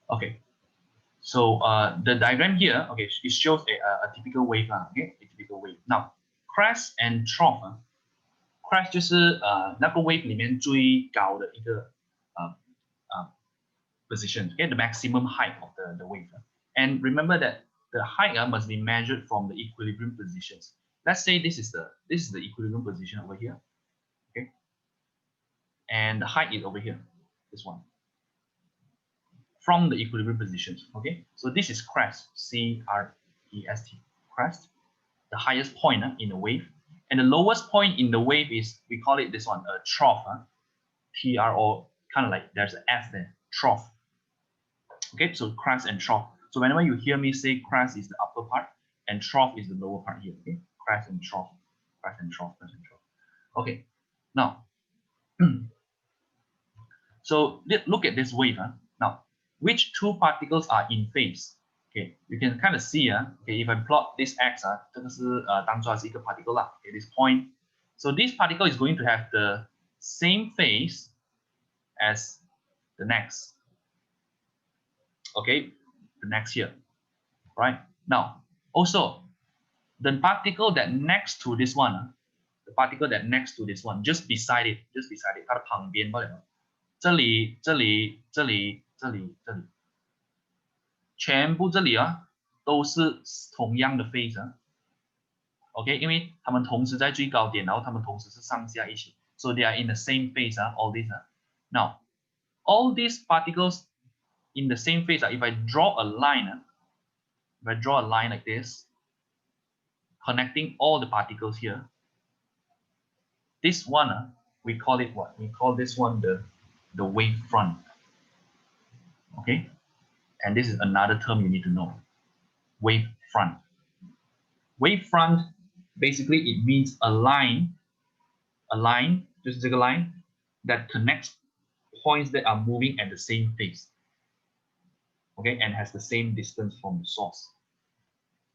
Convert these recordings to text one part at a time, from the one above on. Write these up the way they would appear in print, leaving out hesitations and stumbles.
Okay, so the diagram here, okay, it shows a typical wave, okay, a typical wave. Now, crest and trough, crest 就是那个 wave 里面最高的一个position, okay, the maximum height of the wave. And remember that the height must be measured from the equilibrium positions. Let's say this is the equilibrium position over here, okay, and the height is over here, this one. From the equilibrium positions, okay. So this is crest, C-R-E-S-T, crest, the highest point in the wave, and the lowest point in the wave is, we call it this one, a trough, T-R-O, kind of like there's an F there, trough. Okay, so crest and trough. So whenever you hear me say crest is the upper part and trough is the lower part here, okay, crest and trough, crest and trough, crest and trough. Okay, now, so look at this wave. Now, which two particles are in phase? Okay, you can kind of see, okay, if I plot this x, 这个是当作是一个 particle 啦, okay, this point. So this particle is going to have the same phase as the next. Okay, the next here, right? Now, also, the particle that next to this one, the particle that next to this one, just beside it, 它的旁边，这里，全部这里都是同样的 phase OK， 因为它们同时在最高点，然后它们同时是上下一起 ，so they are in the same phase all these Now, all these particles in the same phase if I draw a line, if I draw a line like this, connecting all the particles here, this one we call it what? We call this one the wave front. Okay, and this is another term you need to know. Wave front. Wave front, basically it means a line, just a line that connects points that are moving at the same phase. Okay, and has the same distance from the source.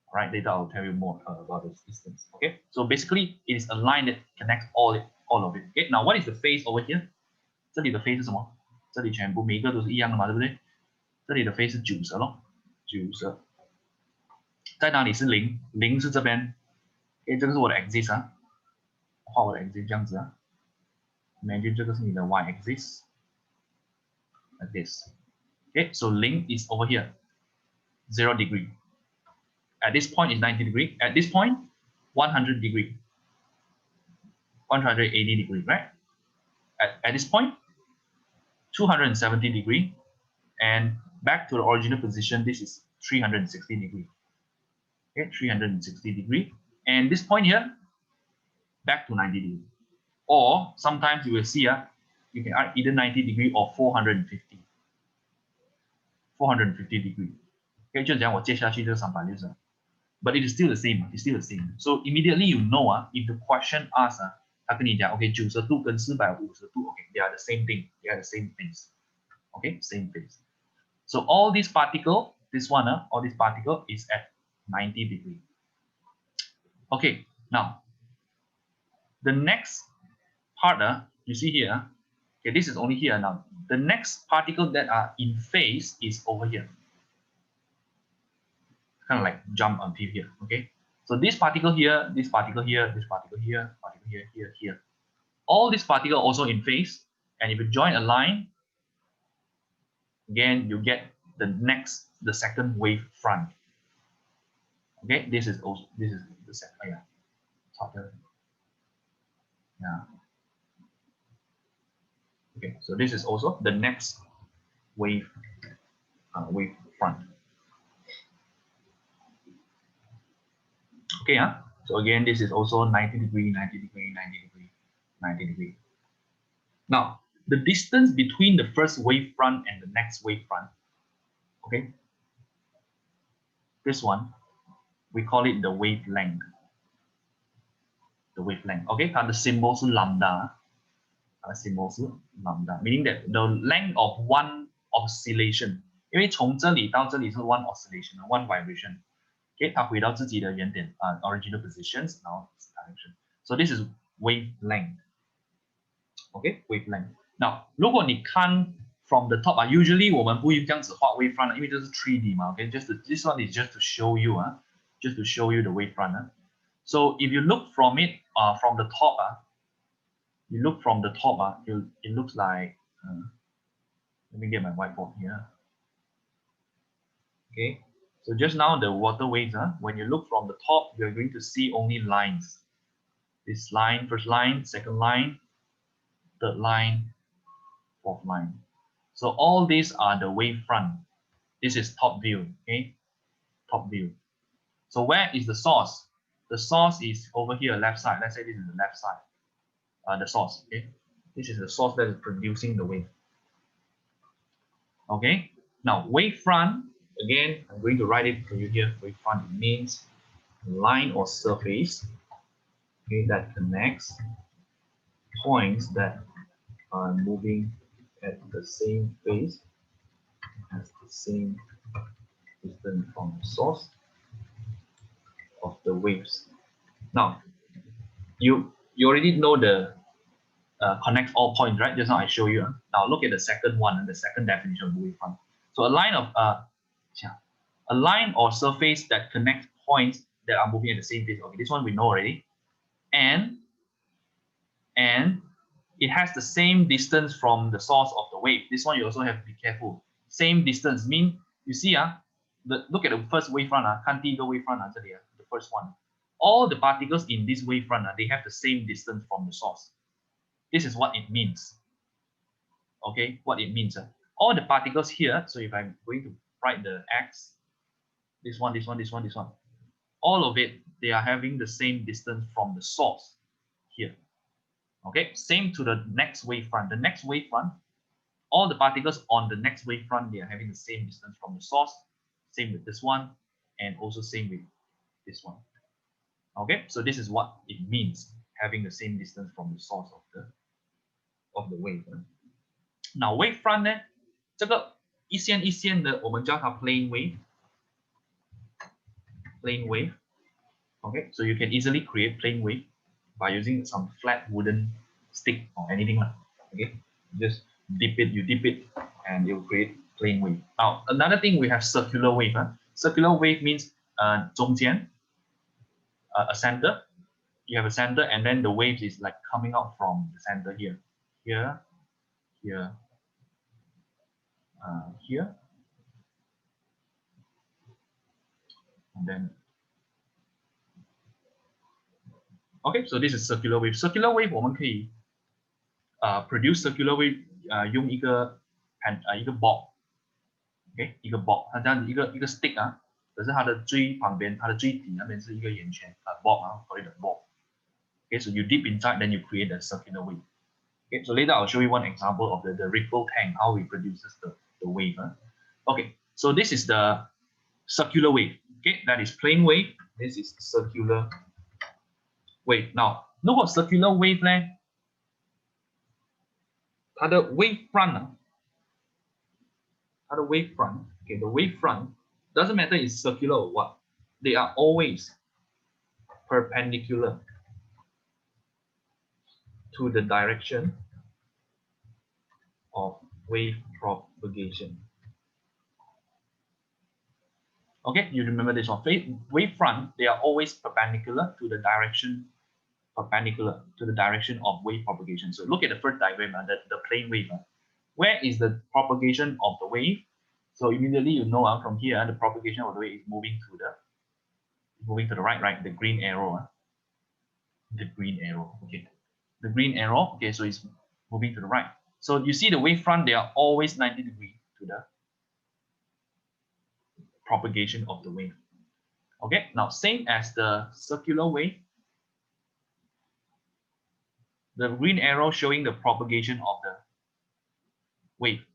All right, later I'll tell you more about this distance. Okay, so basically it is a line that connects all of it. Okay, now what is the phase over here? 这里的 phase 是什么？这里全部每一个都是一样的嘛，对不对？这里的 phase 是90咯，90。在哪里是0？ 0是这边。OK， 这个是我的 axis 画我的 axis 这样子Imagine 这个是你的 y axis like this. Okay, so 0 is over here, 0 degree. At this point is 90 degree. At this point, 100 degree, 180 degree, right? At this point, 270 degree, and back to the original position, this is 360 degree. Okay, 360 degree, and this point here, back to 90 degree. Or sometimes you will see you can add either 90 degree or 450 degree. Okay, 就讲我接下去这个360 but it is still the same. It's still the same. So immediately you know if the question asks 他跟你讲 OK 90度跟450度 OK they are the same thing. They are the same phase. Okay, same phase. So all these particle, this one all this particle is at 90 degree. Okay, now the next part you see here, okay, this is only here now. The next particle that are in phase is over here. Kind of like jump until here, okay? So this particle here, this particle here, this particle here, particle here, here. All these particles also in phase, and if you join a line, again you get the second wave front. Okay, this is the second, yeah. Okay, so this is also the next wave front. Okay, so again this is also 90 degree, 90 degree, 90 degree, 90 degree. Now the distance between the first wave front and the next wave front, okay, this one we call it the wavelength. The wavelength, okay, 它的 symbol 是 lambda. Symbol 是 lambda, meaning that the length of one oscillation. 因为从这里到这里是 one oscillation, one vibration. Okay, 它回到自己的原点original positions, now direction. So this is wavelength. Okay, wavelength. Now, 如果你看 from the top usually 我们不会这样子画 wavefront 因为这是 3D 嘛 okay this one is just to show you just to show you the wavefront so if you look from it from the top you look from the top it looks like let me get my whiteboard here okay so just now the water waves when you look from the top you're going to see only lines this line first line second line third line fourth line so all these are the wavefront this is top view okay top view so where is the source the source is over here left side let's say this is the left side the source okay this is the source that is producing the wave okay now wavefront again I'm going to write it for you here wavefront it means line or surface okay that connects points that are moving at the same phase has the same distance from the source of the waves now you already know the connects all points, right? Just now I show you. Now look at the second one, the second definition of wavefront. So a line or surface that connects points that are moving at the same phase. Okay, this one we know already. And it has the same distance from the source of the wave. This one you also have to be careful. Same distance mean you see look at the first wavefront 看第一个 wavefront这里the first one. All the particles in this wavefront they have the same distance from the source. This is what it means. Okay, what it means. All the particles here, so if I'm going to write the X, this one, all of it, they are having the same distance from the source here. Okay, same to the next wavefront. The next wavefront, all the particles on the next wavefront, they are having the same distance from the source. Same with this one, and also same with this one. Okay, so this is what it means, having the same distance from the source of the wave. Now wavefront 呢，这个一线一线的，我们叫它 plane wave. Plane wave. Okay, so you can easily create plane wave by using some flat wooden stick or anything. Okay, just you dip it, and it will create plane wave. Now another thing we have circular wave. Circular wave means 中间 a center. You have a center, and then the waves is like coming out from the center here. Here, here, here, and then okay. So this is circular wave. Circular wave 我们可以produce circular wave 用一个ball， OK 一个 ball， 它这样一个 stick 可是它的最旁边，它的最底那边是一个圆圈ball call it a ball. Okay, so you dip inside, then you create a circular wave. Okay, so later I'll show you one example of the ripple tank, how it produces the wave. Okay, so this is the circular wave. Okay, that is plane wave. This is circular wave. Now, 如果 circular wave 呢，它的 wavefront, okay, the wavefront doesn't matter it's circular or what, they are always perpendicular to the direction of wave propagation. Okay, you remember this one. Wavefront, they are always perpendicular to the direction of wave propagation. So look at the first diagram, the plane wave. Where is the propagation of the wave? So immediately you know from here the propagation of the wave is moving to the right, the green arrow. The green arrow, okay. The green arrow, okay, so it's moving to the right. So you see the wavefront, they are always 90 degrees to the propagation of the wave. Okay, now same as the circular wave, the green arrow showing the propagation of the wave.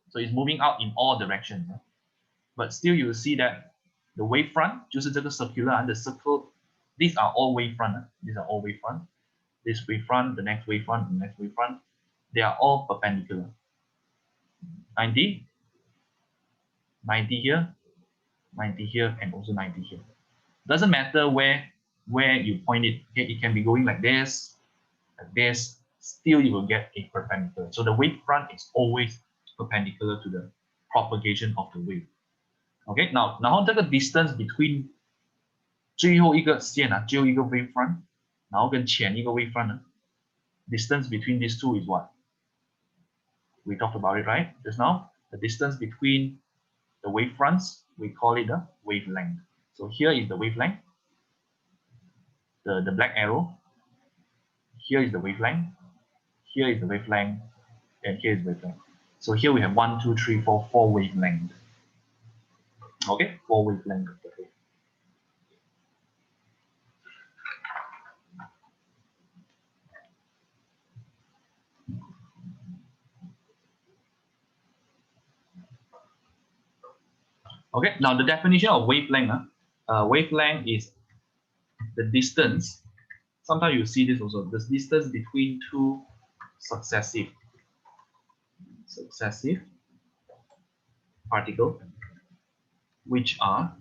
So it's moving out in all directions. But still you will see that the wavefront, 就是这个 circular and the circle, these are all wavefront. These are all wavefront. This wavefront, the next wavefront, the next wavefront, they are all perpendicular. 90, 90 here, 90 here, and also 90 here. Doesn't matter where you point it. Okay, it can be going like this, still you will get a perpendicular. So the wavefront is always perpendicular to the propagation of the wave. Okay, now 然后这个 distance between 最后一个线啊，最后一个 wavefront，然后跟前一个 wavefront 呢 distance between these two is what? We talked about it, right? Just now, the distance between the wavefronts, we call it the wavelength. So here is the wavelength, the black arrow. Here is the wavelength. Here is the wavelength, and here is wavelength. So here we have 1, 2, 3, 4, 4 wavelength. Okay, 4 wavelength. Okay, now the definition of wavelength. Wavelength is the distance. Sometimes you see this also. The distance between two successive particles which are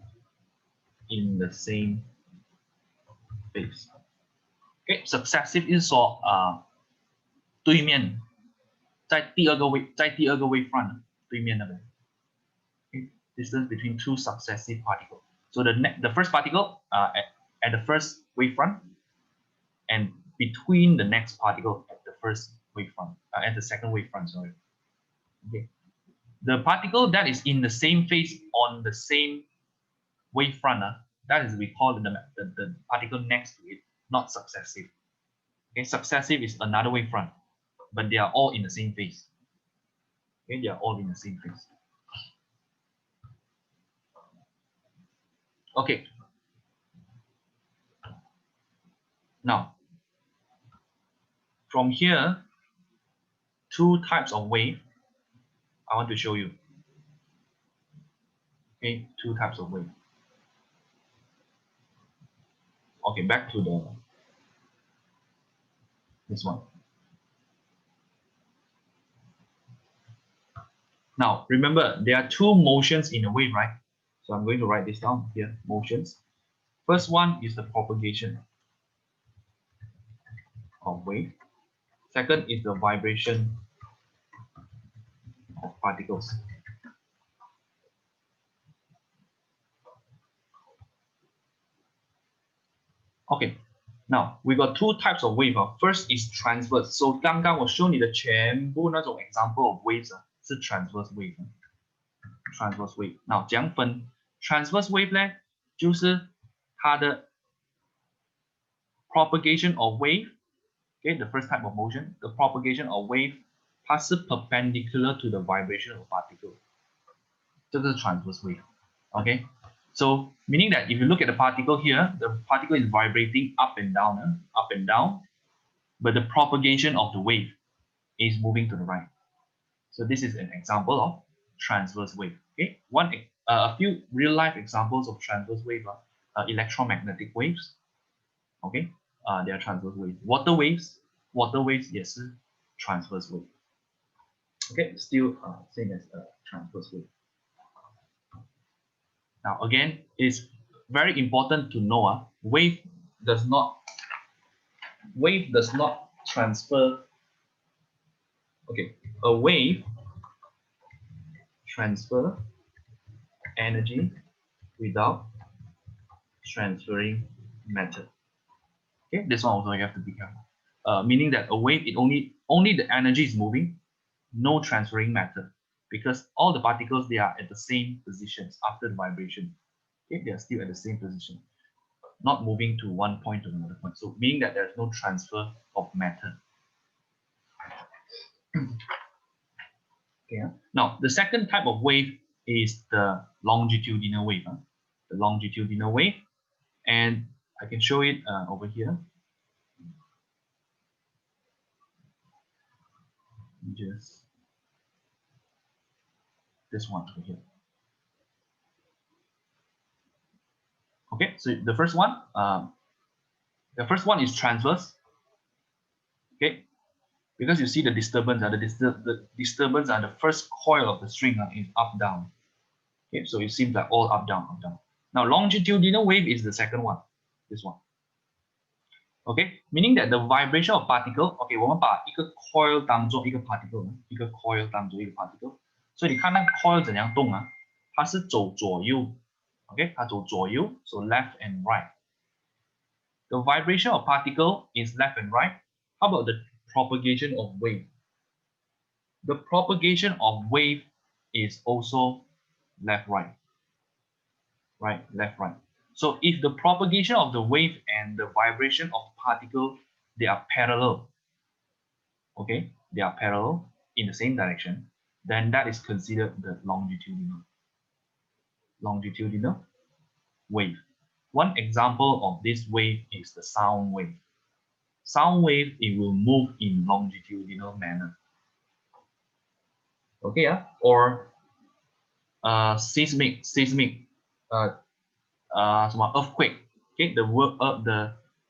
in the same phase. Okay, successive 是说对面在第二个 wavefront 对面那边。Okay, distance between two successive particles. So the first particle at the first wavefront and between the next particle at the first wavefront, at the second wavefront, sorry. Okay. The particle that is in the same phase on the same wavefront, that is we call the particle next to it, not successive. Okay, successive is another wavefront, but they are all in the same phase. Okay, they are all in the same phase. Okay. Now, from here, two types of wave I want to show you. Okay, two types of wave. Okay, back to this one. Now, remember, there are two motions in a wave, right? So I'm going to write this down here, motions. First one is the propagation of wave. Second is the vibration of particles. Okay, now we got two types of wave. First is transverse. So 刚刚我 show 你的全部那种 example of waves 是 transverse wave. Transverse wave. Now 怎样分 transverse wave 呢？就是它的 propagation of wave. Okay, the first type of motion, the propagation of wave, 它是 perpendicular to the vibration of particle. 这个是 transverse wave. Okay, so meaning that if you look at the particle here, the particle is vibrating up and down, but the propagation of the wave is moving to the right. So this is an example of transverse wave. Okay, a few real life examples of transverse wave are electromagnetic waves. Okay, they are transverse waves. Water waves yes, transverse wave. Okay, still same as transverse wave. Now again, it's very important to know wave does not transfer. Okay, a wave transfer energy without transferring matter. Okay, this one also you have to be careful. Meaning that a wave, it only the energy is moving, no transferring matter, because all the particles, they are at the same positions after the vibration. Okay, they are still at the same position, not moving to one point to another point. So meaning that there is no transfer of matter. Okay. Now the second type of wave is the longitudinal wave. The longitudinal wave, and I can show it over here. Just this one over here. Okay, so the first one is transverse. Okay, because you see the disturbance, the disturbance and the first coil of the string is up down. Okay, so it seems like all up down, up down. Now longitudinal wave is the second one, this one. Okay, meaning that the vibration of particle. Okay, 我们把一个 coil 当做一个 particle，一个 coil 当做一个 particle。所以你看那个 coil 怎样动啊？它是走左右 ，OK， 它走左右 ，so left and right. The vibration of particle is left and right. How about the propagation of wave? The propagation of wave is also left, right. Right, left, right. So if the propagation of the wave and the vibration of particle, they are parallel, okay, they are parallel in the same direction, then that is considered the longitudinal wave. One example of this wave is the sound wave. Sound wave, it will move in longitudinal manner. Okay, or seismic, earthquake. Okay, the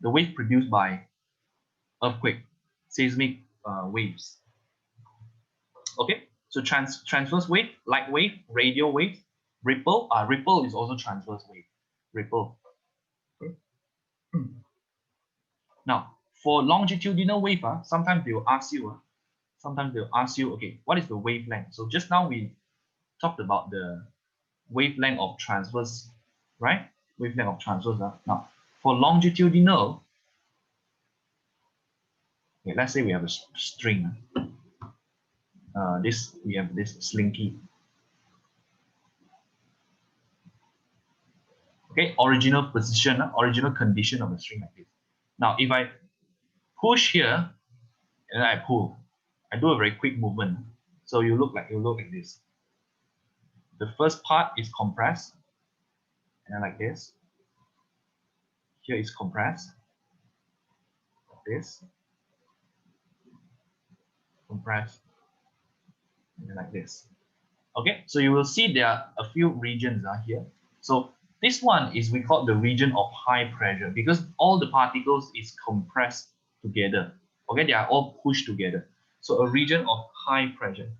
wave produced by earthquake, seismic waves. Okay, so transverse wave, light wave, radio wave, ripple. Ripple is also transverse wave. Ripple. Okay. Now, for longitudinal wave, sometimes they will ask you. Okay, what is the wavelength? So just now we talked about the wavelength of transverse, right? Wavelength of transverse. Now, for longitudinal, okay, let's say we have a string. We have this slinky. Okay, original position, original condition of the string like this. Now, if I push here and then I pull, I do a very quick movement. So you look like this. The first part is compressed, and then like this. Here is compressed, like this. Compressed, and then like this. Okay, so you will see there are a few regions here. So this one is, we call the region of high pressure, because all the particles is compressed together. Okay, they are all pushed together. So a region of high pressure.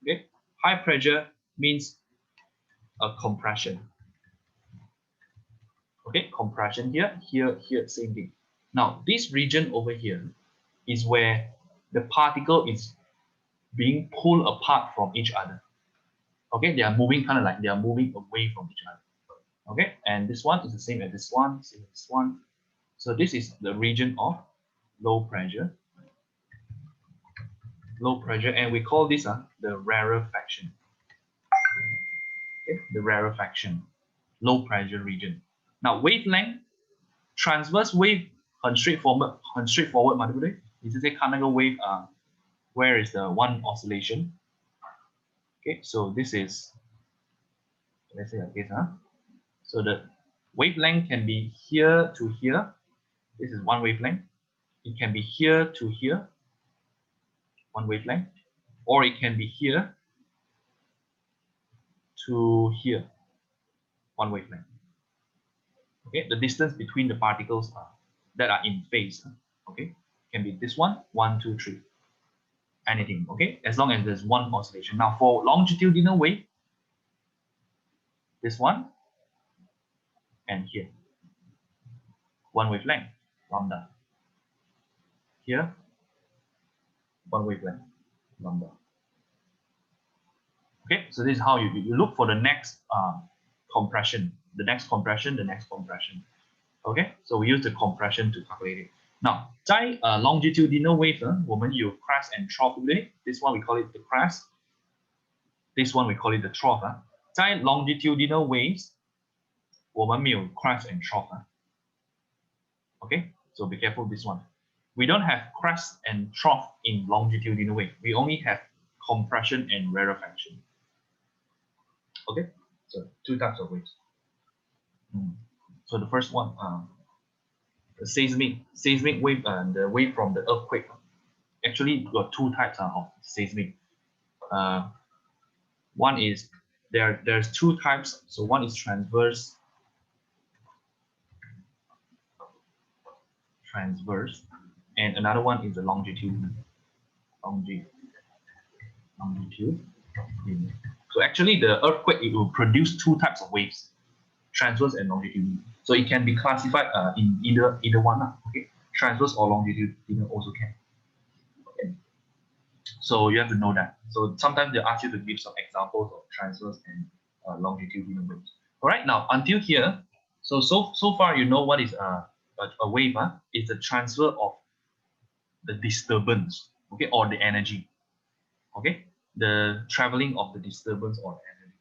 Okay, high pressure means a compression. Okay, compression here, same thing. Now this region over here is where the particle is being pulled apart from each other. Okay, they are moving they are moving away from each other. Okay, and this one is the same as this one, So this is the region of low pressure. And we call this the rarefaction. Okay, the rarefaction, low pressure region. Now wavelength, transverse wave 很 straightforward 嘛，对不对？你直接看那个 wave where is the one oscillation? Okay, so this is, let's say like this, So the wavelength can be here to here. This is one wavelength. It can be here to here, one wavelength, or it can be here to here, one wavelength. Okay, the distance between the particles that are in phase, okay, can be this one, 1, 2, 3, anything, okay, as long as there's one oscillation. Now for longitudinal wave, this one and here, one wavelength, lambda. Here, one wavelength, lambda. Okay, so this is how you look for the next compression, the next compression. Okay, so we use the compression to calculate it. Now, 在 longitudinal wave 我们有 crest and trough, 对不对？ This one we call it the crest. This one we call it the trough. 在 longitudinal waves 我们没有 crest and trough. Okay, so be careful this one. We don't have crest and trough in longitudinal wave. We only have compression and rarefaction. Okay, so two types of waves. So the first one, the seismic wave, the wave from the earthquake. Actually, you got two types of seismic. One is there's two types. So one is transverse, and another one is the longitude. So actually, the earthquake, it will produce two types of waves, transverse and longitudinal. So it can be classified in either one. Okay, transverse or longitudinal also can. Okay. So you have to know that. So sometimes they ask you to give some examples of transverse and longitudinal waves. All right, now until here, so far you know what is a wave. It's a transfer of the disturbance, okay, or the energy, okay, the traveling of the disturbance or the energy,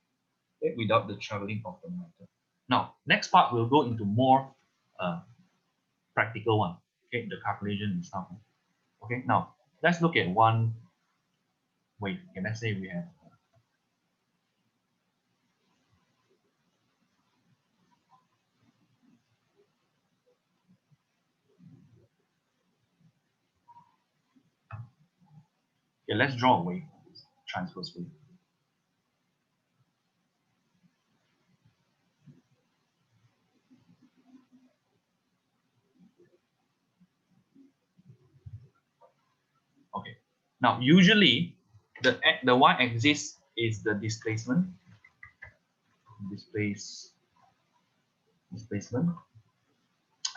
okay, without the traveling of the matter. Now, next part we'll go into more uh, practical one, okay, the calculation and stuff. Okay, now let's look at one wave. Okay, let's say we have okay, let's draw a wave, transverse wave. Okay, now usually the y-axis is the displacement, displacement,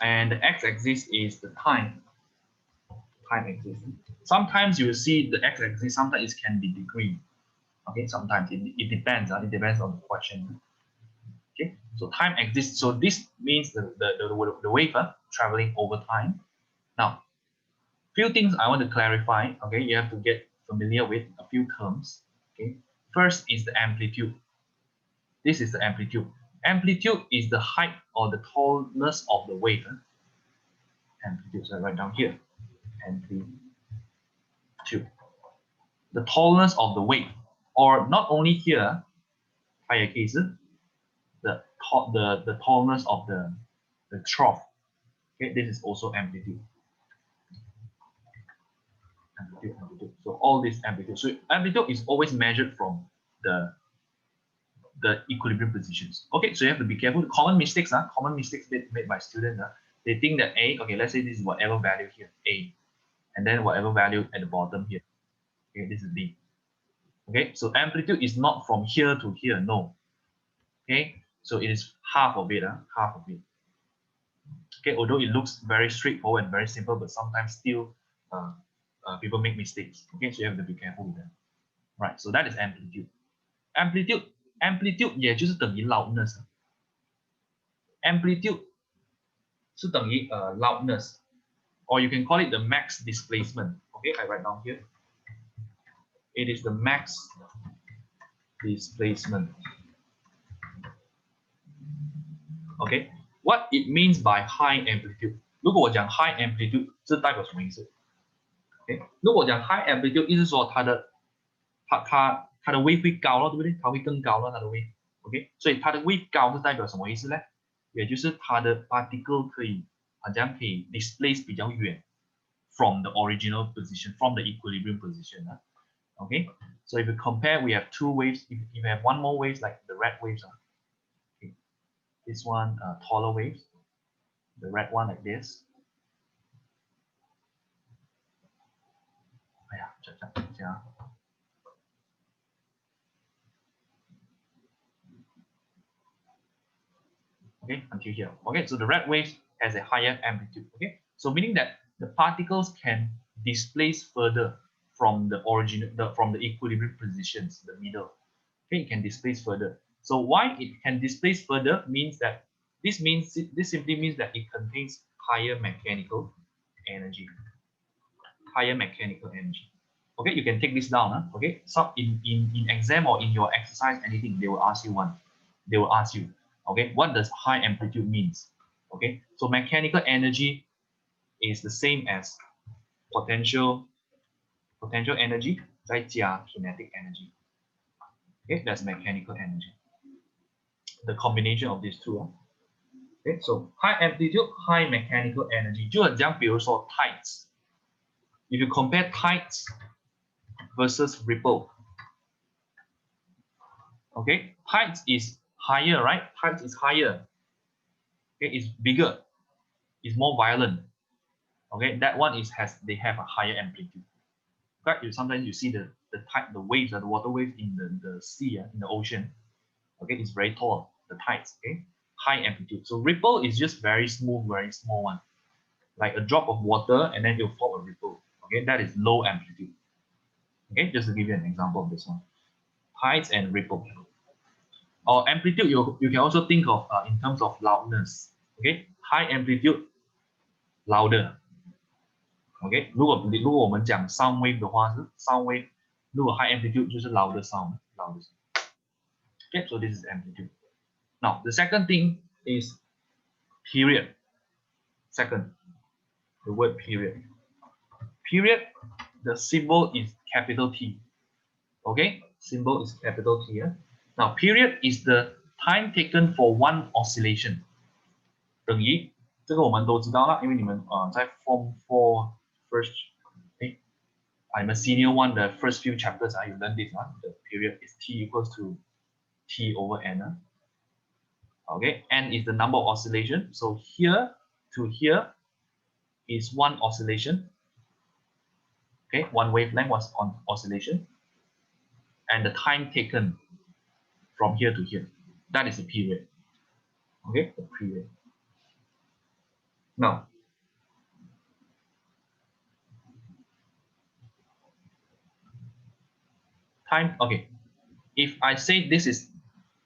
and the x-axis is the time axis. Sometimes you see the x-axis, sometimes it can be degree. Okay, sometimes it depends. It depends on the question. Okay, so time axis. So this means the wave traveling over time. Now, few things I want to clarify. Okay, you have to get familiar with a few terms. Okay, first is the amplitude. This is the amplitude. Amplitude is the height or the tallness of the wave. Amplitude, so I write down here. Amplitude. The tallness of the wave, or not only here, higher cases, the tallness of the trough. Okay, this is also amplitude. Amplitude. So all this amplitude. So amplitude is always measured from the equilibrium positions. Okay, so you have to be careful. Common mistakes made by students. They think that A, okay, let's say this is whatever value here, A, and then whatever value at the bottom here. Okay, this is B. Okay, so amplitude is not from here to here, no. Okay, so it is half of it, half of it. Okay, although it looks very straightforward and very simple, but sometimes still people make mistakes. Okay, so you have to be careful with that. Right, so that is amplitude. Amplitude 也就是等于 loudness. Amplitude 是等于loudness, or you can call it the max displacement. Okay, I write down here. It is the max displacement. Okay, what it means by high amplitude? 如果我讲 high amplitude 这代表什么意思 ？OK， 如果讲 high amplitude 意思说它的 wave 会高了，对不对？它会更高了，它的 wave。OK， 所以它的 wave 高是代表什么意思呢？也就是它的 particle 好像可以 displace 比较远 from the original position, from the equilibrium position. Okay, so if you compare, we have two waves. If you have one more waves like the red waves, okay, this one taller waves, the red one like this. Okay, until here. Okay, so the red wave has a higher amplitude. Okay, so meaning that the particles can displace further from the from the equilibrium positions, the middle. Okay, it can displace further. So why it can displace further means that this simply means that it contains higher mechanical energy. Higher mechanical energy. Okay, you can take this down. Okay, so in exam or in your exercise, anything, they will ask you one. They will ask you, okay, what does high amplitude means? Okay, so mechanical energy is the same as potential energy 再加 kinetic energy. Okay, that's mechanical energy. The combination of these two. Okay, so high amplitude, high mechanical energy. 就很像比如说 tides. If you compare tides versus ripple, okay, tides is higher, right? Tides is higher. Okay, it's bigger, it's more violent. Okay, that one they have a higher amplitude. Okay, sometimes you see the waves, the water waves in the sea, in the ocean. Okay, it's very tall, the tides. Okay, high amplitude. So ripple is just very smooth, very small one, like a drop of water, and then you'll form a ripple. Okay, that is low amplitude. Okay, just to give you an example of this one. Height and ripple. Or amplitude, you can also think of in terms of loudness. Okay, high amplitude louder. OK，如果我们讲 sound wave 的话是 sound wave，如果 high amplitude 就是 louder sound louder。OK， so this is amplitude. Now the second thing is period. Second, the word period. Period, the symbol is capital T. OK, symbol is capital T. Now period is the time taken for one oscillation. 等于这个我们都知道了，因为你们在 Form 4 first I'm a senior one, the first few chapters, you learn this one. The period is T equals to T over N. Okay, N is the number of oscillation. So here to here is one oscillation. Okay, one wavelength was on oscillation. And the time taken from here to here, that is the period. Okay, the period. Now, time, okay. If I say this is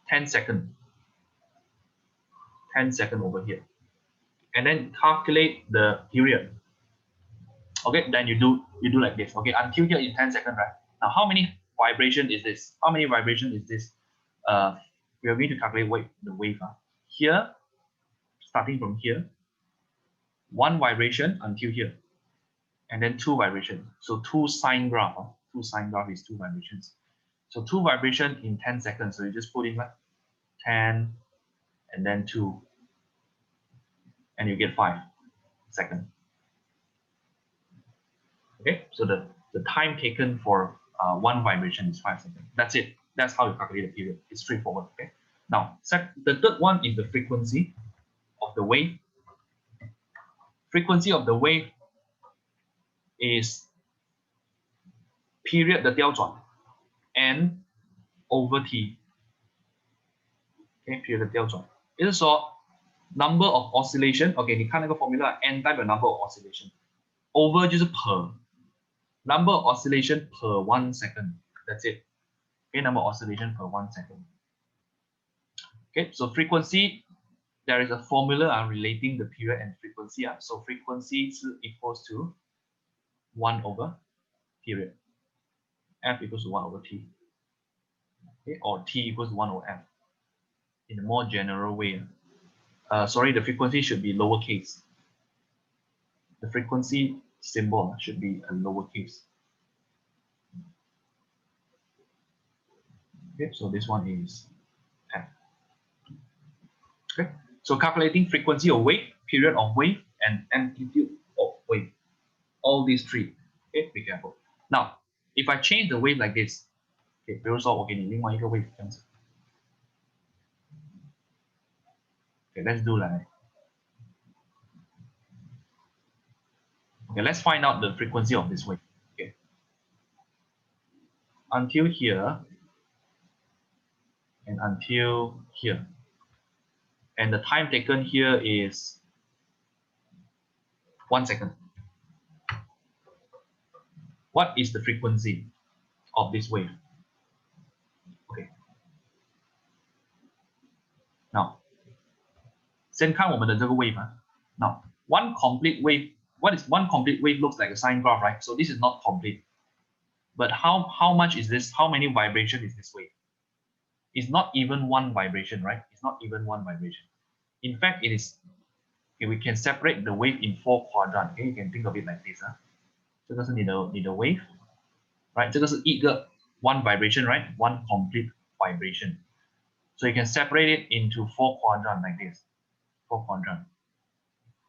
10 seconds, 10 seconds over here, and then calculate the period. Okay, then you do like this. Okay, until here is 10 seconds, right? Now, how many vibration is this? How many vibration is this? We are going to calculate the wave. Here, starting from here, one vibration until here, and then two vibration. So two sine graph. Two sine graph is two vibrations. So two vibration in 10 seconds. So you just put in 10 and then 2, and you get 5 seconds. Okay, so the time taken for one vibration is 5 seconds. That's it. That's how you calculate the period. It's straightforward. Okay. Now, the third one is the frequency of the wave. Frequency of the wave is period 的标准 n over t. Okay, period 的标准，也就是说 number of oscillation. OK， 你看那个 formula n 代表 number of oscillation， over 就是 per number of oscillation per 1 second. That's it. Okay, number of oscillation per 1 second. Okay, so frequency, there is a formula relating the period and frequency. So frequency is equals to 1 over period. F equals to 1 over t. Okay, or t equals 1 over f. In a more general way. Sorry, the frequency should be lowercase. The frequency symbol should be a lowercase. Okay, so this one is f. Okay, so calculating frequency of wave, period of wave, and amplitude of wave. All these three. Okay, be careful. Now, if I change the wave like this, okay, 比如说我给你另外一个 wave 这样子。Okay, let's do like. Okay, let's find out the frequency of this wave. Okay, until here and until here, and the time taken here is 1 second. What is the frequency of this wave? Okay. Now, 先看我们的这个 wave. Now, one complete wave. What is one complete wave? Looks like a sine graph, right? So this is not complete. But how much is this? How many vibration is this wave? It's not even one vibration, right? It's not even one vibration. In fact, it is. Okay, we can separate the wave in 4 quadrants. Okay, you can think of it like this. 这个是你的 wave, right? 这个是一个 one vibration, right? One complete vibration. So you can separate it into 4 quadrants like this. 4 quadrants.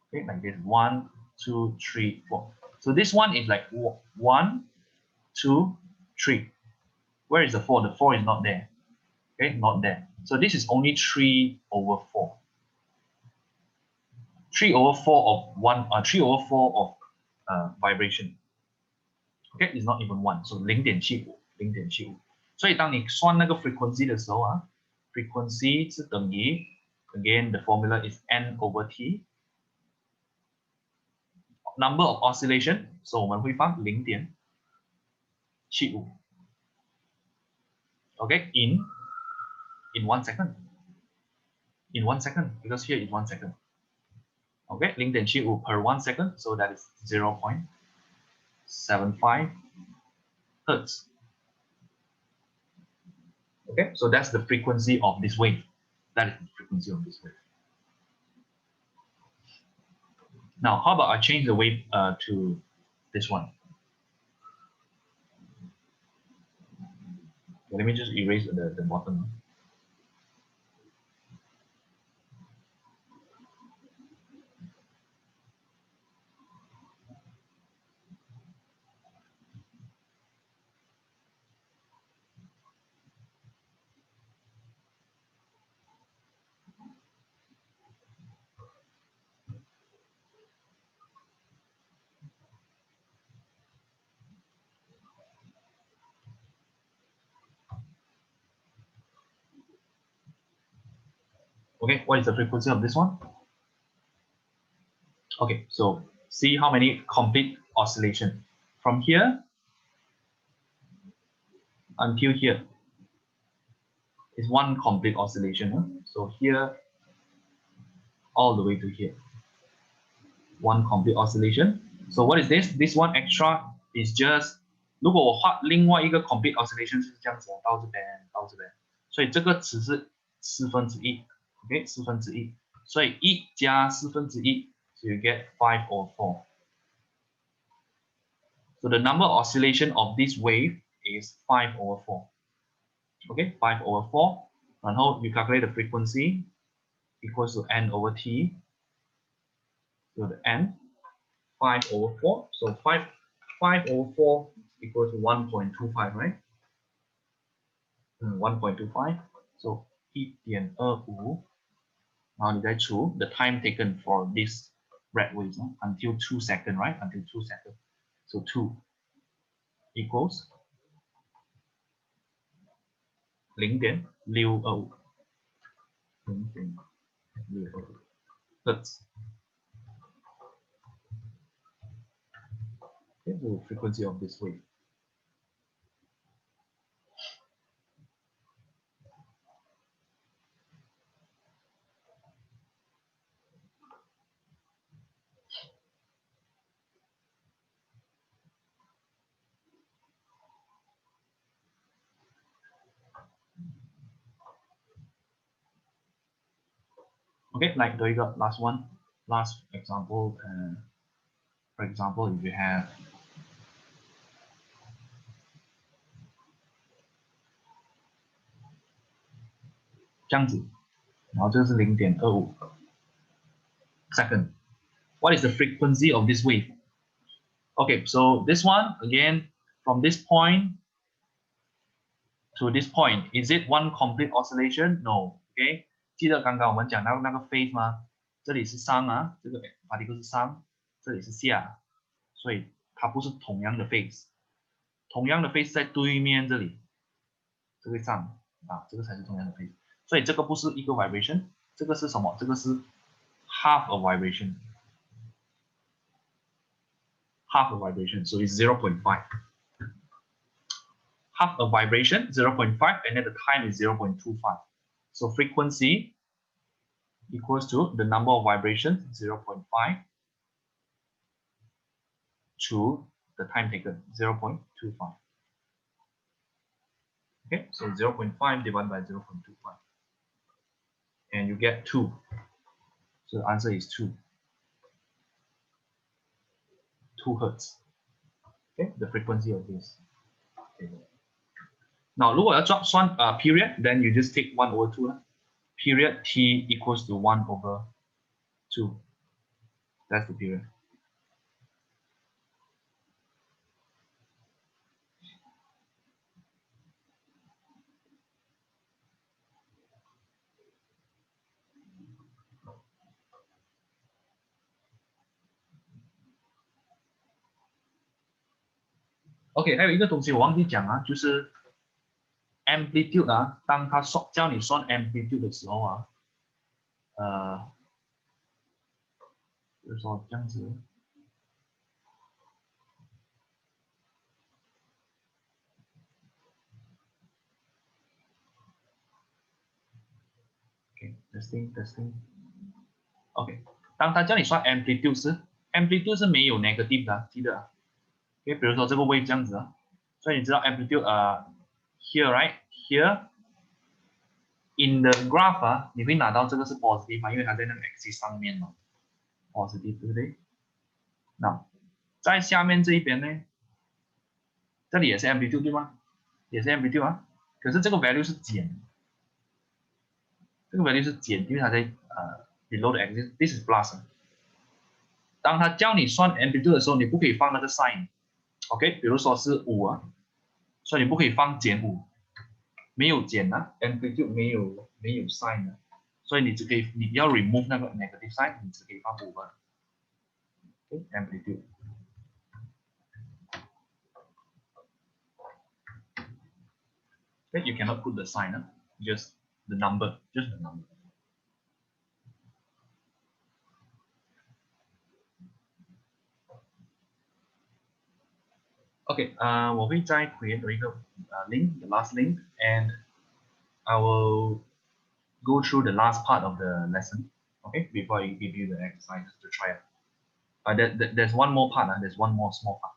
Okay, like this. 1, 2, 3, 4. So this one is like 1, 2, 3. Where is the 4? The 4 is not there. Okay, not there. So this is only 3 over 4. 3 over 4 of 1, 3 over 4 of vibration. Okay, it's not even 1. So 0.75, 0.75. 所以当你算那个 frequency 的时候frequency 是等于 again the formula is n over t. Number of oscillation, so 我们会放0.75 75. Okay, in 1 second. In 1 second, because here is 1 second. Okay, 0.75 per 1 second, so that is 0.75 hertz. Okay, so that's the frequency of this wave. That is the frequency of this wave. Now, how about I change the wave to this one? Let me just erase the bottom. Okay, what is the frequency of this one? Okay, so see how many complete oscillation. From here until here is one complete oscillation. Huh? So here all the way to here. One complete oscillation. So what is this? This one extra is just 如果我画另外一个 complete oscillation 是这样子到这边到这边，所以这个只是1/4 ，OK， 1/4，所以1加1/4 so you get 5/4. So the number of oscillation of this wave is 5/4. Okay, 5/4. 然后 you calculate the frequency equals to n/t. So the n 5/4. So 5/4 equals to 1.25, right? 1.25. So 1.25. Now you guys choose the time taken for this red wave until 2 seconds, right? Until 2 seconds. So 2 equals 0.65 hertz. Okay, the frequency of this wave. Okay, like there you go, last one, last example. For example, if you have 这样子，然后这个是0.25 second. What is the frequency of this wave? Okay, so this one again from this point to this point, is it one complete oscillation? No. Okay， 记得刚刚我们讲到那个 phase 吗？这里是上啊，这个 particle 是上，这里是下，所以它不是同样的 phase。同样的 phase 在对面这里，这个上啊，这个才是同样的 phase。所以这个不是一个 vibration， 这个是什么？这个是 half a vibration。half a vibration, so it's 0.5. Half a vibration, 0.5, and then the time is 0.25. So frequency equals to the number of vibrations, 0.5, to the time taken, 0.25. Okay, so 0.5 divided by 0.25. And you get 2. So the answer is 2. 2 hertz. Okay, the frequency of this. Okay. Now, 如果要算period, then you just take 1/2. Period t equals to 1/2. That's the period. OK， 还有一个东西我忘记讲啊，就是 amplitude 啊，当他叫你算 amplitude 的时候啊，就是说这样子。OK testing OK， 当他叫你算 amplitude 是 amplitude 是没有 negative 的，记得啊。OK， 比如说这个 wave 这样子啊，所以你知道 amplitude here right here in the graph 啊，你会拿到这个是 positive 嘛，因为它在那个 axis 上面嘛 ，positive 对不对？那在下面这一边呢，这里也是 amplitude 对吗？也是 amplitude 啊，可是这个 value 是减，这个 value 是减，因为它在below the axis，this is plus。当他叫你算 amplitude 的时候，你不可以放那个 sign，OK？比如说是5啊，所以你不可以放减5，没有减啊 ，amplitude 没有 sign 的，所以你只可以你要 remove 那个 negative sign，你只可以放5个 ，amplitude。Okay, you cannot put the sign, just the number, just the number. Okay, 我会再 create 一个link, the last link, and I will go through the last part of the lesson, okay, before I give you the exercises to try out. There's one more part, there's one more small part.